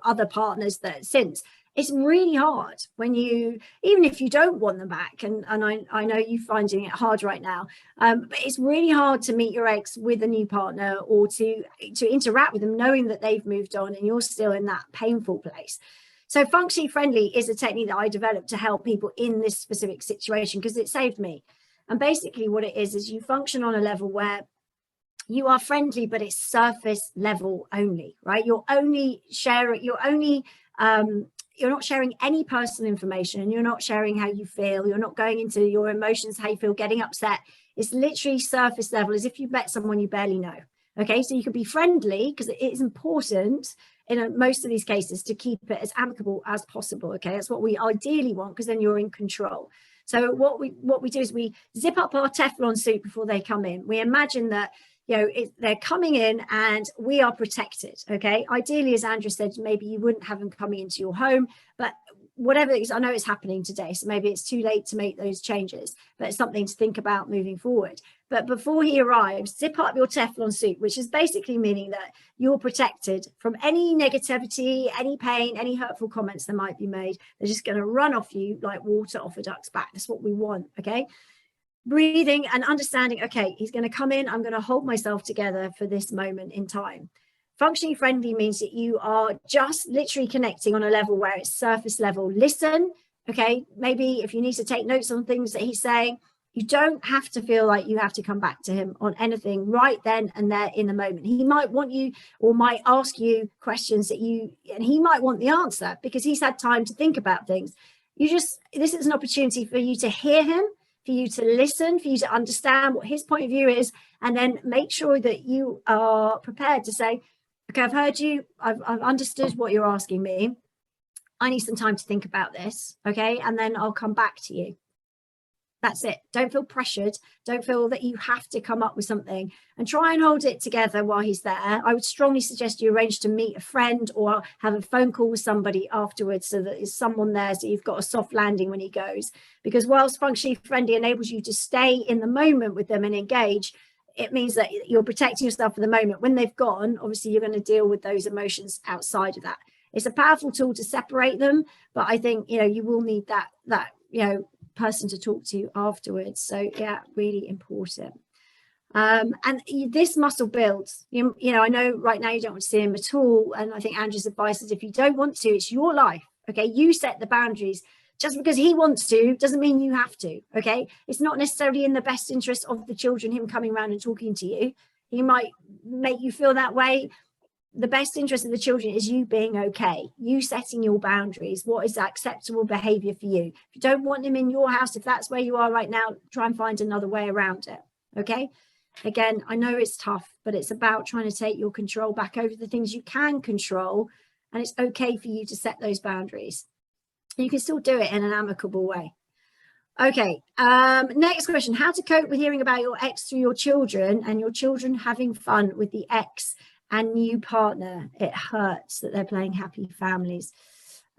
other partners that since. It's really hard when even if you don't want them back, and I know you're finding it hard right now, but it's really hard to meet your ex with a new partner, or to interact with them knowing that they've moved on and you're still in that painful place. So functionally friendly is a technique that I developed to help people in this specific situation because it saved me. And basically what it is you function on a level where you are friendly, but it's surface level only, right? You're not sharing any personal information, and you're not sharing how you feel. You're not going into your emotions, how you feel, getting upset. It's literally surface level, as if you met someone you barely know. Okay, so you can be friendly because it is important in most of these cases to keep it as amicable as possible. Okay, that's what we ideally want, because then you're in control. So what we do is we zip up our Teflon suit before they come in. We imagine that, you know, they're coming in and we are protected. Okay, ideally, as Andrew said, maybe you wouldn't have them coming into your home, but whatever it is, I know it's happening today, so maybe it's too late to make those changes, but it's something to think about moving forward. But before he arrives, zip up your Teflon suit, which is basically meaning that you're protected from any negativity, any pain, any hurtful comments that might be made. They're just going to run off you like water off a duck's back. That's what we want. Okay, breathing and understanding, okay, he's going to come in, I'm going to hold myself together for this moment in time. Functionally friendly means that you are just literally connecting on a level where it's surface level. Listen, okay, maybe if you need to take notes on things that he's saying, you don't have to feel like you have to come back to him on anything right then and there in the moment. He might want you or might ask you questions that and he might want the answer because he's had time to think about things. This is an opportunity for you to hear him, for you to listen, for you to understand what his point of view is, and then make sure that you are prepared to say, okay, I've heard you, I've understood what you're asking me. I need some time to think about this, okay? And then I'll come back to you. That's it. Don't feel pressured. Don't feel that you have to come up with something, and try and hold it together while he's there. I would strongly suggest you arrange to meet a friend or have a phone call with somebody afterwards so that there's someone there so you've got a soft landing when he goes. Because whilst functionally friendly enables you to stay in the moment with them and engage, it means that you're protecting yourself for the moment. When they've gone, obviously you're going to deal with those emotions outside of that. It's a powerful tool to separate them, but I think, you know, you will need that person to talk to afterwards. So yeah, really important. And this muscle builds. You know, I know right now you don't want to see him at all, and I think Andrew's advice is if you don't want to, it's your life. Okay, you set the boundaries. Just because he wants to doesn't mean you have to. Okay, it's not necessarily in the best interest of the children him coming around and talking to you. He might make you feel that way. The best interest of the children is you being okay, you setting your boundaries. What is acceptable behavior for you? If you don't want him in your house, if that's where you are right now, try and find another way around it. Okay, again, I know it's tough, but it's about trying to take your control back over the things you can control, and it's okay for you to set those boundaries. You can still do it in an amicable way. Okay, next question. How to cope with hearing about your ex through your children and your children having fun with the ex and new partner. It hurts that they're playing happy families.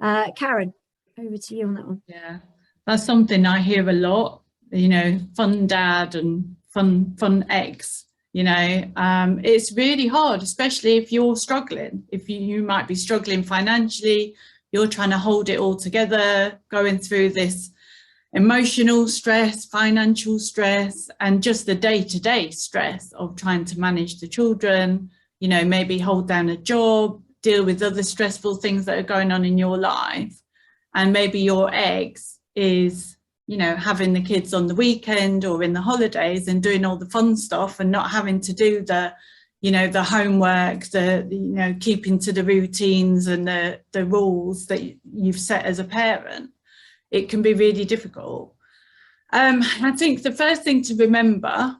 Karen, over to you on that one. Yeah, that's something I hear a lot, you know, fun dad and fun ex, you know. It's really hard, especially if you're struggling. If you might be struggling financially, you're trying to hold it all together, going through this emotional stress, financial stress, and just the day-to-day stress of trying to manage the children, you know, maybe hold down a job, deal with other stressful things that are going on in your life. And maybe your ex is, you know, having the kids on the weekend or in the holidays and doing all the fun stuff and not having to do the, you know, the homework, you know, keeping to the routines and the rules that you've set as a parent. It can be really difficult. I think the first thing to remember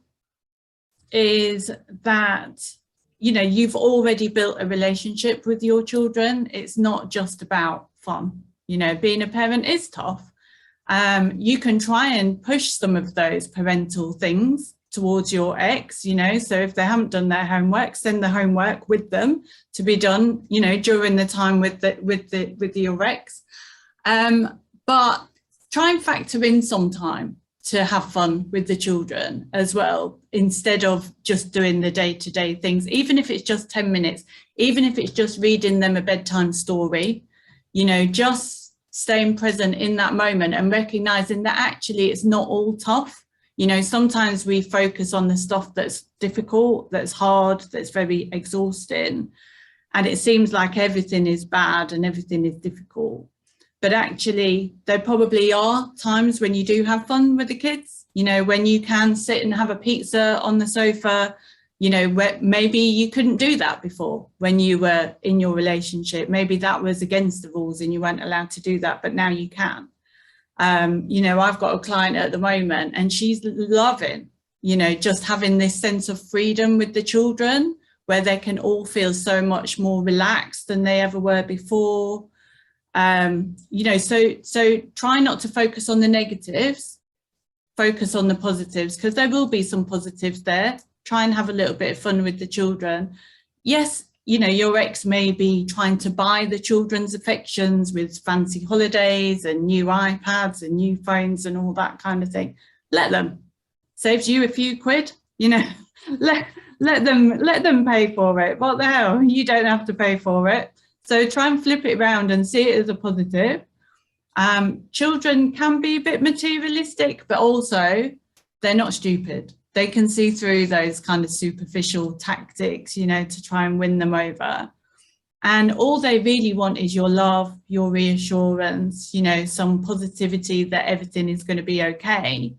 is that, you know, you've already built a relationship with your children. It's not just about fun. You know, being a parent is tough. You can try and push some of those parental things towards your ex, you know, so if they haven't done their homework, send the homework with them to be done, you know, during the time with your ex. But try and factor in some time to have fun with the children as well, instead of just doing the day-to-day things, even if it's just 10 minutes, even if it's just reading them a bedtime story, you know, just staying present in that moment and recognizing that actually it's not all tough. You know, sometimes we focus on the stuff that's difficult, that's hard, that's very exhausting. And it seems like everything is bad and everything is difficult. But actually, there probably are times when you do have fun with the kids, you know, when you can sit and have a pizza on the sofa, you know, where maybe you couldn't do that before when you were in your relationship. Maybe that was against the rules and you weren't allowed to do that, but now you can. You know, I've got a client at the moment and she's loving, you know, just having this sense of freedom with the children where they can all feel so much more relaxed than they ever were before. You know, so try not to focus on the negatives, focus on the positives, because there will be some positives there. Try and have a little bit of fun with the children. Yes, you know, your ex may be trying to buy the children's affections with fancy holidays and new iPads and new phones and all that kind of thing. Let them. Saves you a few quid, you know. let them pay for it. What the hell? You don't have to pay for it. So try and flip it around and see it as a positive. Children can be a bit materialistic, but also they're not stupid. They can see through those kind of superficial tactics, you know, to try and win them over. And all they really want is your love, your reassurance, you know, some positivity that everything is going to be okay.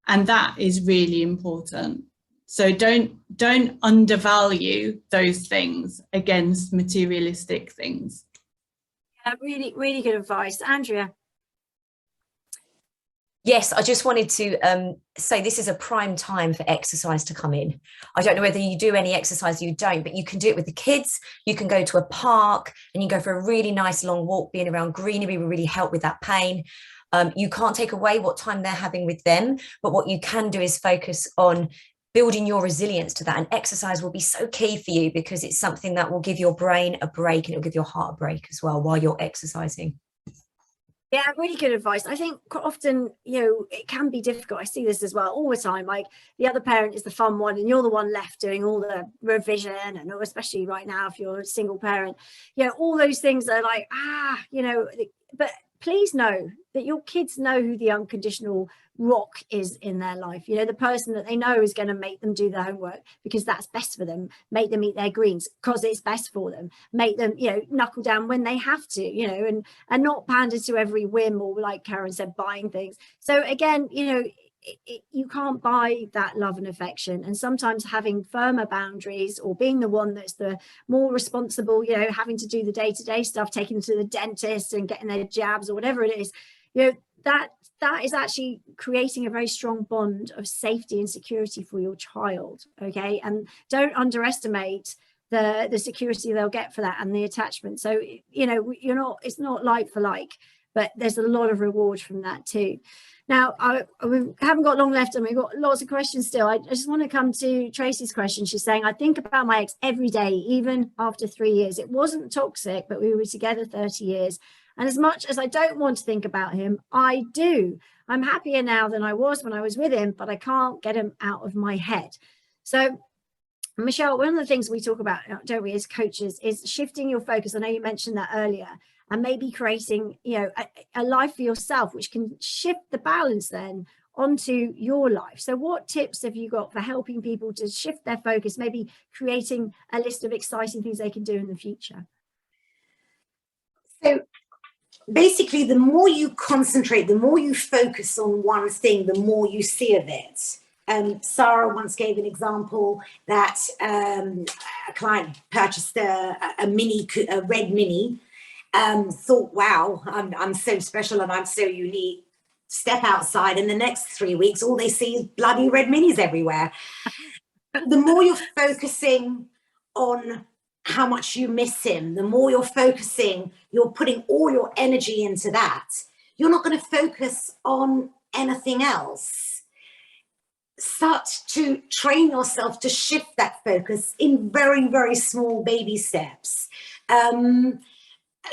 And that is really important. So don't undervalue those things against materialistic things. Yeah, really, really good advice. Andrea. Yes, I just wanted to say this is a prime time for exercise to come in. I don't know whether you do any exercise or you don't, but you can do it with the kids. You can go to a park and you go for a really nice long walk. Being around greenery will really help with that pain. You can't take away what time they're having with them, but what you can do is focus on building your resilience to that. And exercise will be so key for you because it's something that will give your brain a break and it'll give your heart a break as well while you're exercising. Yeah, really good advice. I think quite often, you know, it can be difficult. I see this as well all the time. Like the other parent is the fun one and you're the one left doing all the revision, and especially right now if you're a single parent, you know, all those things are like, you know, but please know that your kids know who the unconditional rock is in their life. You know, the person that they know is going to make them do their homework because that's best for them, make them eat their greens because it's best for them, make them, you know, knuckle down when they have to, you know, and not pander to every whim or, like Karen said, buying things. So again, you know, you can't buy that love and affection, and sometimes having firmer boundaries or being the one that's the more responsible, you know, having to do the day-to-day stuff, taking them to the dentist and getting their jabs or whatever it is, you know, that is actually creating a very strong bond of safety and security for your child. Okay, and don't underestimate the security they'll get for that and the attachment. So, you know, it's not like for like, but there's a lot of reward from that too. Now, we haven't got long left and we've got lots of questions still. I just want to come to Tracy's question. She's saying, I think about my ex every day, even after 3 years. It wasn't toxic, but we were together 30 years. And as much as I don't want to think about him, I do. I'm happier now than I was when I was with him, but I can't get him out of my head. So, Michelle, one of the things we talk about, don't we, as coaches, is shifting your focus. I know you mentioned that earlier. And maybe creating, you know, a life for yourself, which can shift the balance then onto your life. So what tips have you got for helping people to shift their focus, maybe creating a list of exciting things they can do in the future? So basically, the more you concentrate, the more you focus on one thing, the more you see of it. Sara once gave an example that a client purchased a red mini, thought, wow, I'm so special and I'm so unique. Step outside, and the next 3 weeks, all they see is bloody red minis everywhere. The more you're focusing on how much you miss him, the more you're focusing, you're putting all your energy into that. You're not going to focus on anything else. Start to train yourself to shift that focus in very, very small baby steps.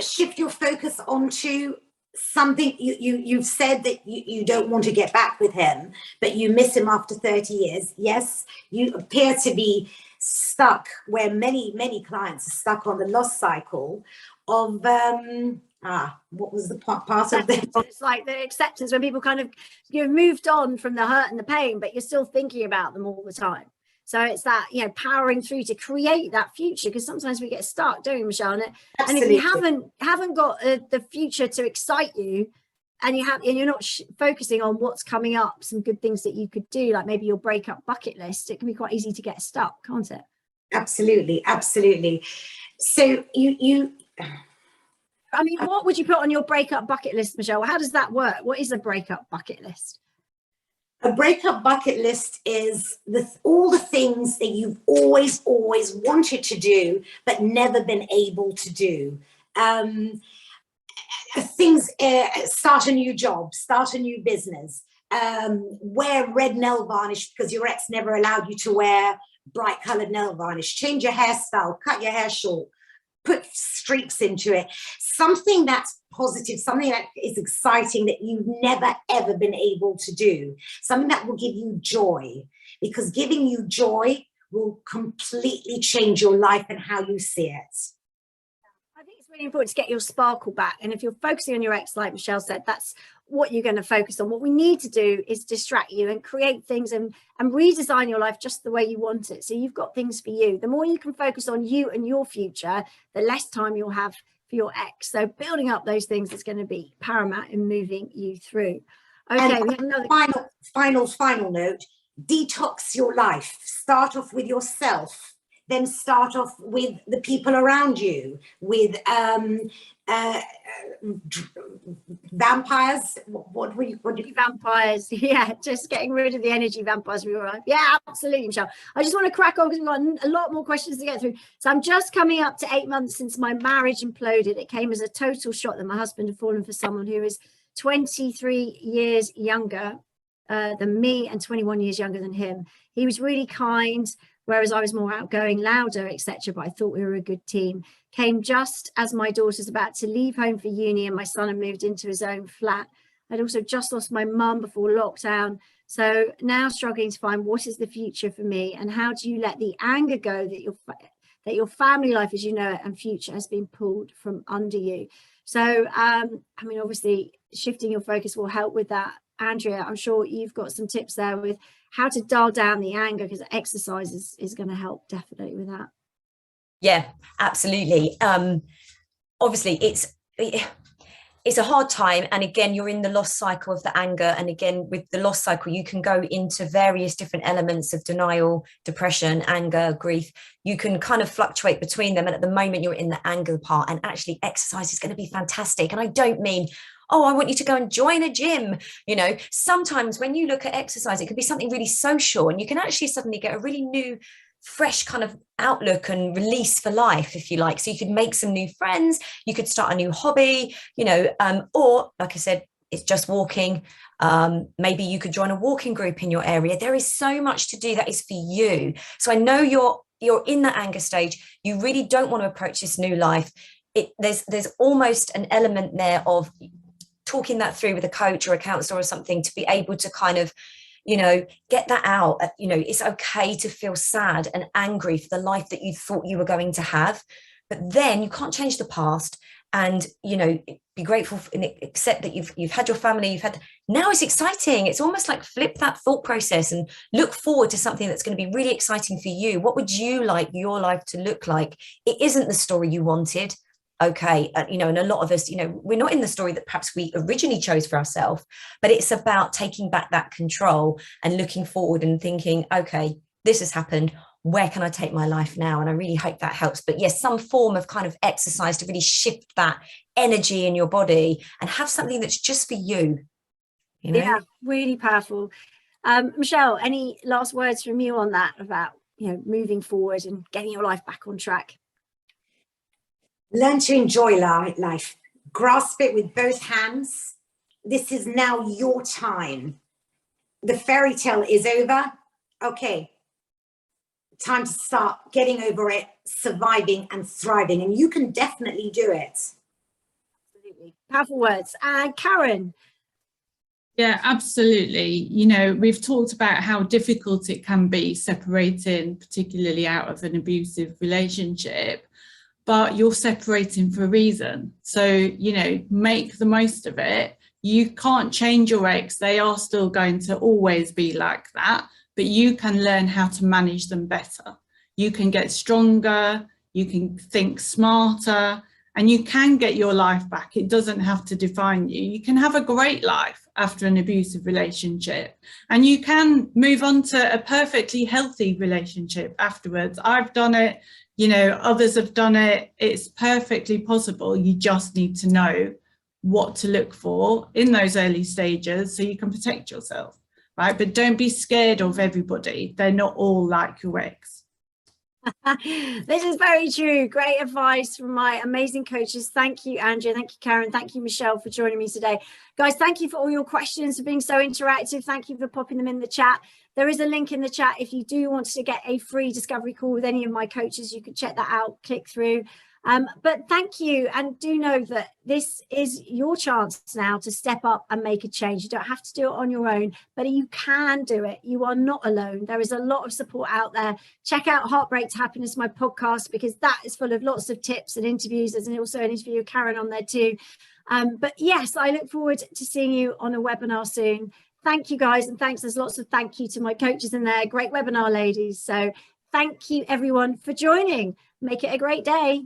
Shift your focus onto something. You've said that you don't want to get back with him, but you miss him after 30 years. Yes, you appear to be stuck where many clients are stuck on the loss cycle of what was the part of the It's like the acceptance, when people kind of, you've moved on from the hurt and the pain, but you're still thinking about them all the time. So it's that, you know, powering through to create that future, because sometimes we get stuck, don't we, Michelle? And if you haven't got the future to excite you, and you're not focusing on what's coming up, some good things that you could do, like maybe your breakup bucket list, it can be quite easy to get stuck, can't it? Absolutely. So I mean, what would you put on your breakup bucket list, Michelle? How does that work? What is a breakup bucket list? a breakup bucket list is all the things that you've always wanted to do, but never been able to do. Things, start a new job, start a new business, wear red nail varnish because your ex never allowed you to wear bright colored nail varnish, change your hairstyle, cut your hair short, put streaks into it, something that's positive, something that is exciting that you've never ever been able to do, something that will give you joy, because giving you joy will completely change your life and how you see it. I think it's really important to get your sparkle back. And if you're focusing on your ex, like Michelle said, that's what you're going to focus on. What we need to do is distract you and create things and redesign your life just the way you want it. So you've got things for you. The more you can focus on you and your future, the less time you'll have for your ex. So building up those things is going to be paramount in moving you through. Okay, we have another final note. Detox your life. Start off with yourself. Then start off with the people around you, with vampires. What do you vampires? Yeah, just getting rid of the energy vampires. Yeah, absolutely, Michelle. I just want to crack on because we've got a lot more questions to get through. So I'm just coming up to 8 months since my marriage imploded. It came as a total shock that my husband had fallen for someone who is 23 years younger than me and 21 years younger than him. He was really kind, whereas I was more outgoing, louder, etc. But I thought we were a good team. Came just as my daughter's about to leave home for uni and my son had moved into his own flat. I'd also just lost my mum before lockdown. So now struggling to find what is the future for me, and how do you let the anger go that your family life as you know it and future has been pulled from under you. So, I mean, obviously shifting your focus will help with that. Andrea, I'm sure you've got some tips there with how to dial down the anger, because exercise is going to help definitely with that. Yeah, absolutely. Obviously it's a hard time, and again you're in the loss cycle of the anger, and again with the loss cycle you can go into various different elements of denial, depression, anger, grief. You can kind of fluctuate between them, and at the moment you're in the anger part, and actually exercise is going to be fantastic. And I don't mean, oh, I want you to go and join a gym. You know, sometimes when you look at exercise, it could be something really social, and you can actually suddenly get a really new, fresh kind of outlook and release for life, if you like. So you could make some new friends, you could start a new hobby, you know, or like I said, it's just walking. Maybe you could join a walking group in your area. There is so much to do that is for you. So I know you're in that anger stage. You really don't want to approach this new life. There's almost an element there of talking that through with a coach or a counselor or something, to be able to kind of, you know, get that out. You know, it's okay to feel sad and angry for the life that you thought you were going to have, but then you can't change the past. And, you know, be grateful and accept that you've had your family, now it's exciting. It's almost like flip that thought process and look forward to something that's going to be really exciting for you. What would you like your life to look like? It isn't the story you wanted. Okay, you know, and a lot of us, you know, we're not in the story that perhaps we originally chose for ourselves, but it's about taking back that control and looking forward and thinking, okay, this has happened. Where can I take my life now? And I really hope that helps. But yes, some form of kind of exercise to really shift that energy in your body and have something that's just for you. You know? Yeah, really powerful. Michelle, any last words from you on that about, you know, moving forward and getting your life back on track? Learn to enjoy life. Grasp it with both hands. This is now your time. The fairy tale is over. Okay. Time to start getting over it, surviving and thriving. And you can definitely do it. Absolutely. Powerful words. And Karen. Yeah, absolutely. You know, we've talked about how difficult it can be separating, particularly out of an abusive relationship. But you're separating for a reason. So, you know, make the most of it. You can't change your ex. They are still going to always be like that. but you can learn how to manage them better. You can get stronger, you can think smarter, and you can get your life back. It doesn't have to define you. You can have a great life after an abusive relationship, and you can move on to a perfectly healthy relationship afterwards. I've done it, you know, others have done it. It's perfectly possible. You just need to know what to look for in those early stages so you can protect yourself, right? But don't be scared of everybody. They're not all like your ex. This is very true. Great advice from my amazing coaches. Thank you, Andrea. Thank you, Karen. Thank you, Michelle, for joining me today. Guys, thank you for all your questions, for being so interactive. Thank you for popping them in the chat. There is a link in the chat if you do want to get a free discovery call with any of my coaches. You can check that out, click through. But thank you, and do know that this is your chance now to step up and make a change. You don't have to do it on your own, but you can do it. You are not alone. There is a lot of support out there. Check out Heartbreak to Happiness, my podcast, because that is full of lots of tips and interviews. There's also an interview with Karen on there too. But yes, I look forward to seeing you on a webinar soon. Thank you, guys, and thanks. There's lots of thank you to my coaches in there. Great webinar, ladies. So thank you, everyone, for joining. Make it a great day.